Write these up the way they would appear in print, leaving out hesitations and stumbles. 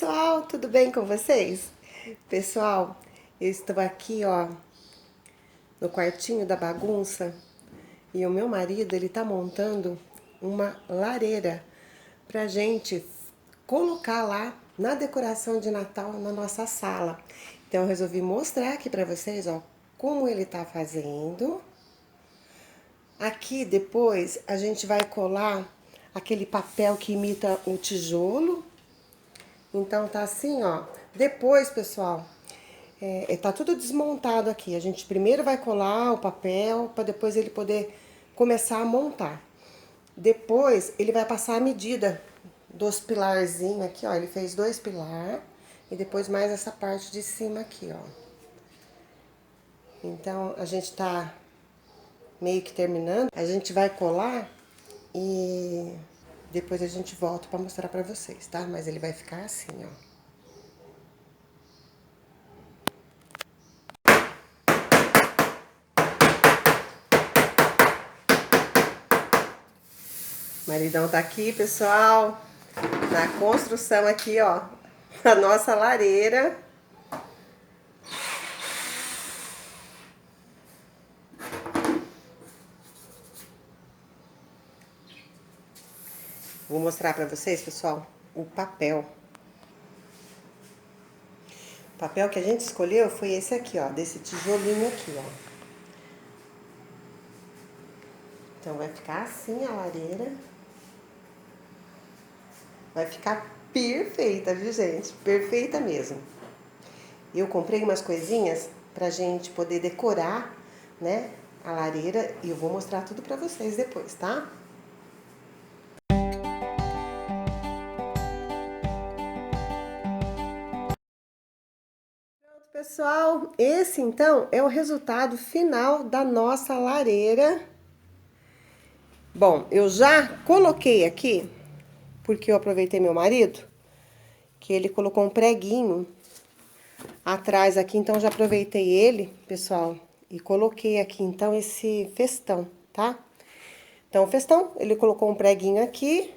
pessoal, tudo bem com vocês? Pessoal, eu estou aqui, ó, no quartinho da bagunça e o meu marido, ele tá montando uma lareira pra gente colocar lá na decoração de Natal na nossa sala. Então eu resolvi mostrar aqui pra vocês, ó, como ele tá fazendo. Aqui depois a gente vai colar aquele papel que imita o tijolo. Então tá assim, ó. Depois, pessoal, tá tudo desmontado aqui. A gente primeiro vai colar o papel para depois ele poder começar a montar. Depois ele vai passar a medida dos pilarzinhos aqui, ó. Ele fez 2 pilar e depois mais essa parte de cima aqui, ó. Então a gente tá meio que terminando. A gente vai colar e depois a gente volta para mostrar para vocês, tá? Mas ele vai ficar assim, ó. Maridão tá aqui, pessoal, na construção aqui, ó, da nossa lareira. Vou mostrar pra vocês, pessoal, o papel. O papel que a gente escolheu foi esse aqui, ó, desse tijolinho aqui, ó. Então vai ficar assim a lareira. Vai ficar perfeita, viu, gente? Perfeita mesmo. Eu comprei umas coisinhas pra gente poder decorar, né, a lareira. E eu vou mostrar tudo pra vocês depois, tá? Pronto, pessoal. Esse, então, é o resultado final da nossa lareira. Bom, eu já coloquei aqui, porque eu aproveitei meu marido, que ele colocou um preguinho atrás aqui, então já aproveitei ele, pessoal, e coloquei aqui, então, esse festão, tá? Então, o festão, ele colocou um preguinho aqui,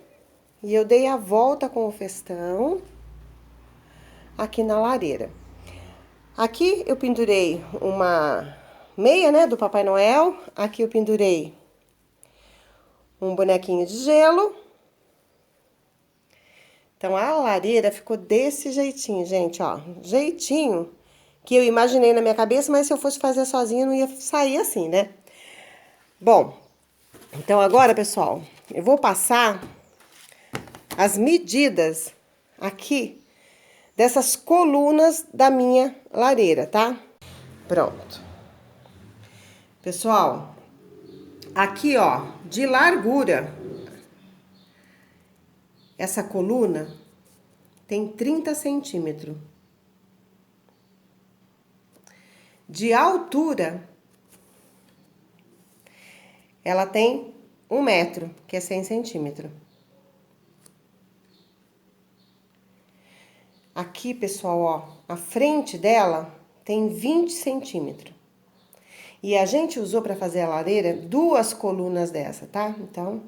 e eu dei a volta com o festão aqui na lareira. Aqui eu pendurei uma meia, né, do Papai Noel, aqui eu pendurei um bonequinho de gelo. Então, a lareira ficou desse jeitinho, gente, ó. Jeitinho que eu imaginei na minha cabeça, mas se eu fosse fazer sozinha, não ia sair assim, né? Bom, então agora, pessoal, eu vou passar as medidas aqui dessas colunas da minha lareira, tá? Pronto. Pessoal, aqui, ó, de largura, essa coluna tem 30 centímetros. De altura, ela tem 1 metro, que é 100 centímetros. Aqui, pessoal, ó, a frente dela tem 20 centímetros. E a gente usou para fazer a lareira 2 colunas dessa, tá? Então,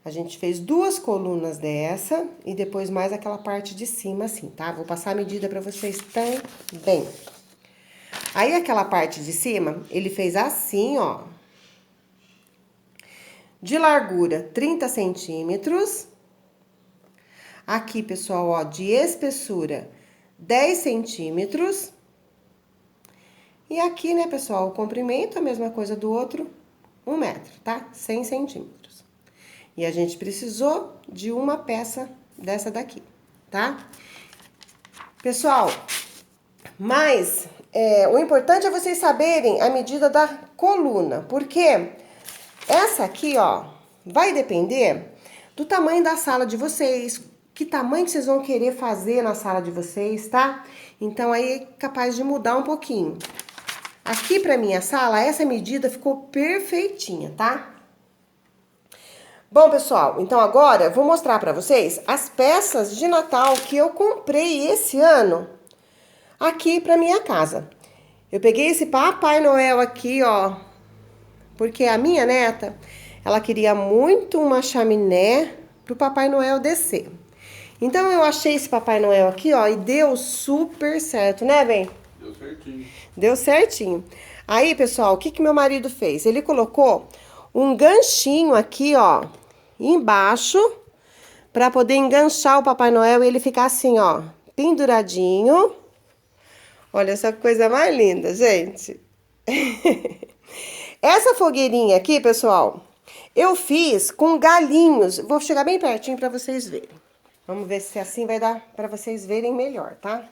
a gente fez 2 colunas dessa e depois mais aquela parte de cima assim, tá? Vou passar a medida para vocês também. Aí, aquela parte de cima, ele fez assim, ó. De largura, 30 centímetros. Aqui, pessoal, ó, de espessura, 10 centímetros. E aqui, né, pessoal, o comprimento, a mesma coisa do outro, 1 metro, tá? 100 centímetros. E a gente precisou de uma peça dessa daqui, tá? Pessoal, mas o importante é vocês saberem a medida da coluna, porque essa aqui, ó, vai depender do tamanho da sala de vocês, que tamanho que vocês vão querer fazer na sala de vocês, tá? Então, aí é capaz de mudar um pouquinho. Aqui pra minha sala, essa medida ficou perfeitinha, tá? Bom, pessoal, então agora eu vou mostrar pra vocês as peças de Natal que eu comprei esse ano aqui pra minha casa. Eu peguei esse Papai Noel aqui, ó, porque a minha neta, ela queria muito uma chaminé pro Papai Noel descer. Então eu achei esse Papai Noel aqui, ó, e deu super certo, né, bem? Deu certinho. Deu certinho. Aí, pessoal, o que que meu marido fez? Ele colocou um ganchinho aqui, ó, embaixo, para poder enganchar o Papai Noel e ele ficar assim, ó, penduradinho. Olha essa coisa mais linda, gente. Essa fogueirinha aqui, pessoal, eu fiz com galinhos. Vou chegar bem pertinho para vocês verem. Vamos ver se assim vai dar para vocês verem melhor, tá?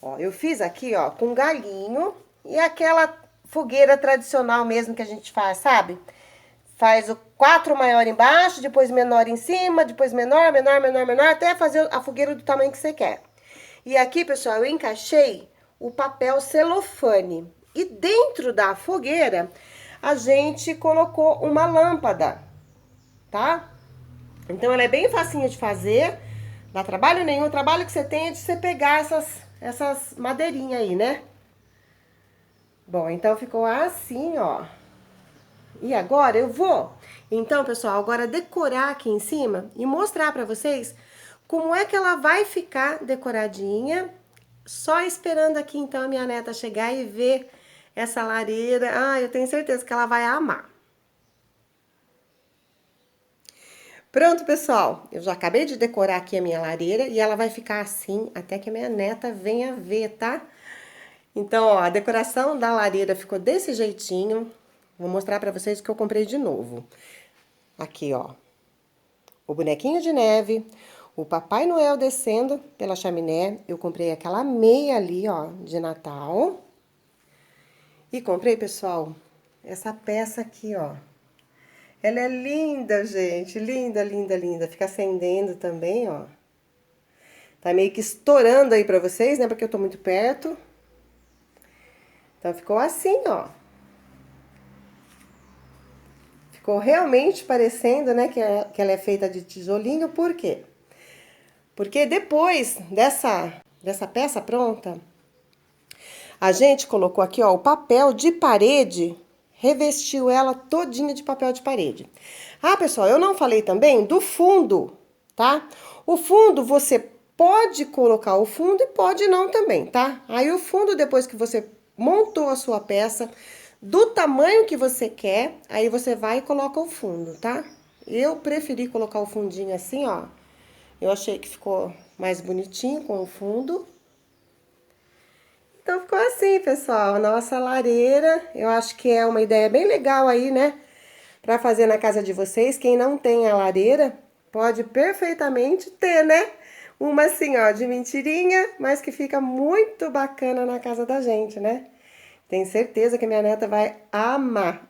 Ó, eu fiz aqui, ó, com galinho e aquela fogueira tradicional mesmo que a gente faz, sabe? Faz o 4 maior embaixo, depois menor em cima, depois menor, menor, menor, menor, até fazer a fogueira do tamanho que você quer. E aqui, pessoal, eu encaixei o papel celofane. E dentro da fogueira, a gente colocou uma lâmpada, tá? Então, ela é bem facinha de fazer, dá trabalho nenhum. O trabalho que você tem é de você pegar essas madeirinhas aí, né? Bom, então ficou assim, ó. E agora eu vou, então, pessoal, agora decorar aqui em cima e mostrar pra vocês como é que ela vai ficar decoradinha. Só esperando aqui, então, a minha neta chegar e ver essa lareira. Ah, eu tenho certeza que ela vai amar. Pronto, pessoal. Eu já acabei de decorar aqui a minha lareira e ela vai ficar assim até que a minha neta venha ver, tá? Então, ó, a decoração da lareira ficou desse jeitinho. Vou mostrar pra vocês o que eu comprei de novo. Aqui, ó, o bonequinho de neve, o Papai Noel descendo pela chaminé. Eu comprei aquela meia ali, ó, de Natal. E comprei, pessoal, essa peça aqui, ó. Ela é linda, gente. Linda, linda, linda. Fica acendendo também, ó. Tá meio que estourando aí pra vocês, né? Porque eu tô muito perto. Então, ficou assim, ó. Ficou realmente parecendo, né, que ela é feita de tijolinho. Por quê? Porque depois dessa peça pronta, a gente colocou aqui, ó, o papel de parede, revestiu ela todinha de papel de parede. Ah, pessoal, eu não falei também do fundo, tá? O fundo, você pode colocar o fundo e pode não também, tá? Aí o fundo, depois que você montou a sua peça, do tamanho que você quer, aí você vai e coloca o fundo, tá? Eu preferi colocar o fundinho assim, ó. Eu achei que ficou mais bonitinho com o fundo. Então ficou assim, pessoal, nossa lareira. Eu acho que é uma ideia bem legal aí, né? Pra fazer na casa de vocês. Quem não tem a lareira, pode perfeitamente ter, né? Uma assim, ó, de mentirinha, mas que fica muito bacana na casa da gente, né? Tenho certeza que minha neta vai amar.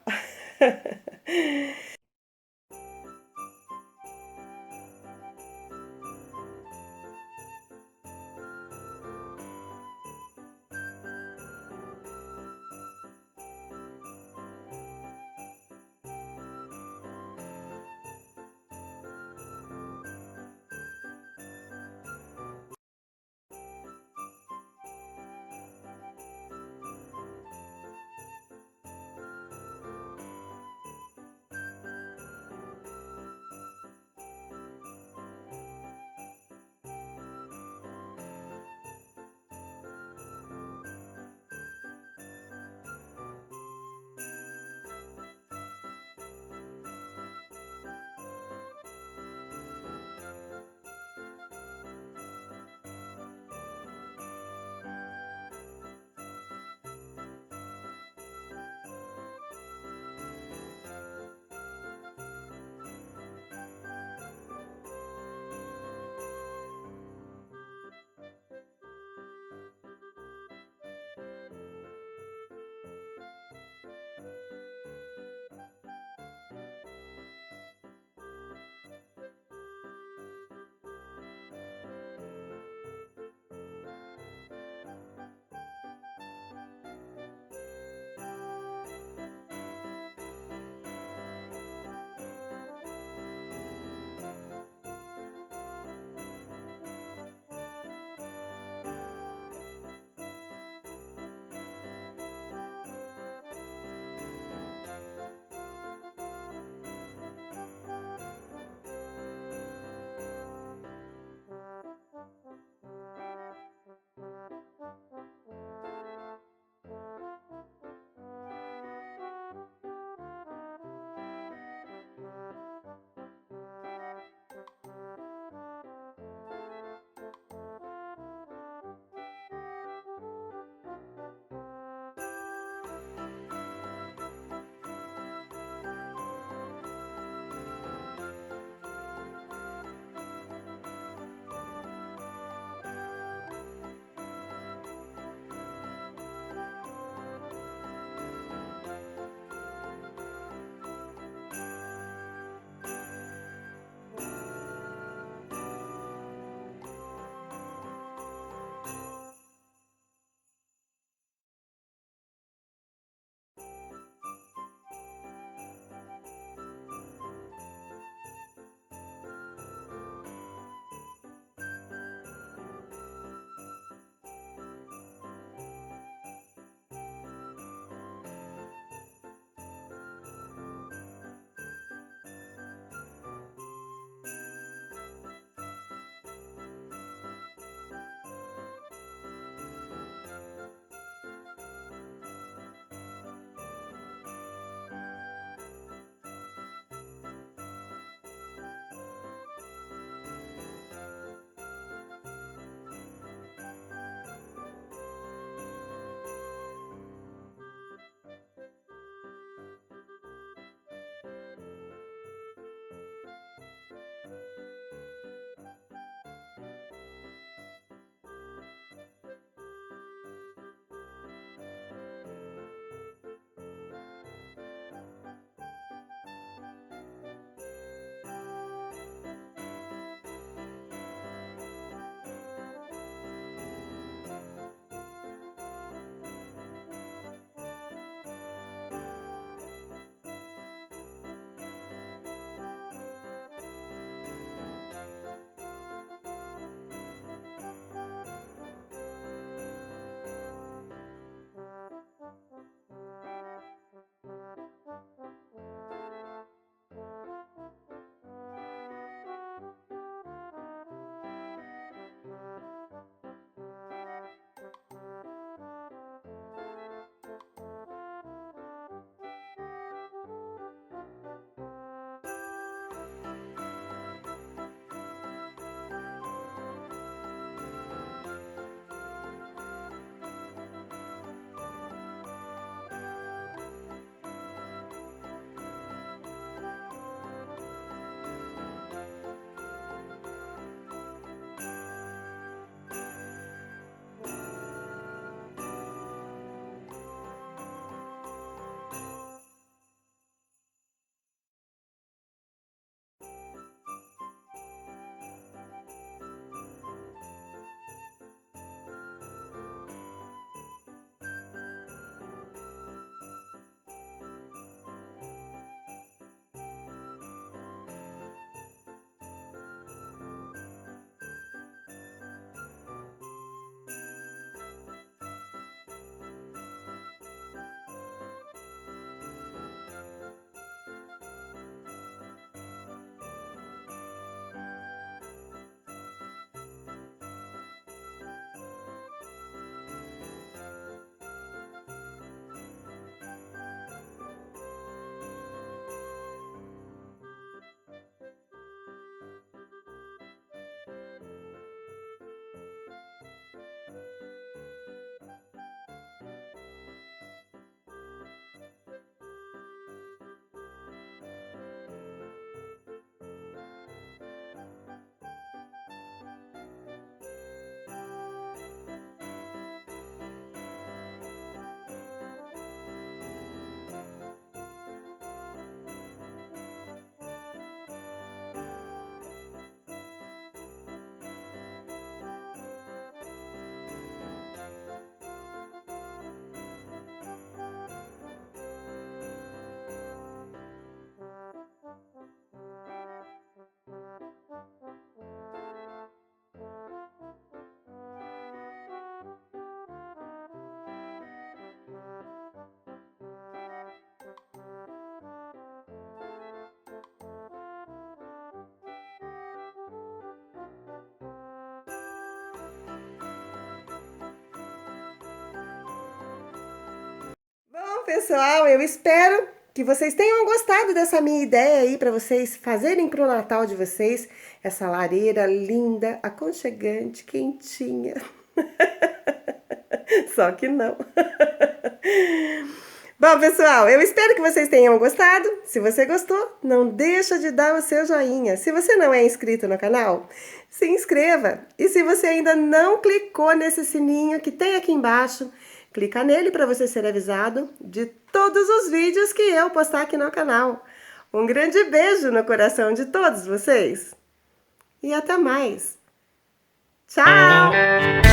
Pessoal, eu espero que vocês tenham gostado dessa minha ideia aí para vocês fazerem pro Natal de vocês essa lareira linda, aconchegante, quentinha. Só que não. Bom, pessoal, eu espero que vocês tenham gostado. Se você gostou, não deixa de dar o seu joinha. Se você não é inscrito no canal, se inscreva. E se você ainda não clicou nesse sininho que tem aqui embaixo, clica nele para você ser avisado de todos os vídeos que eu postar aqui no canal. Um grande beijo no coração de todos vocês. E até mais. Tchau!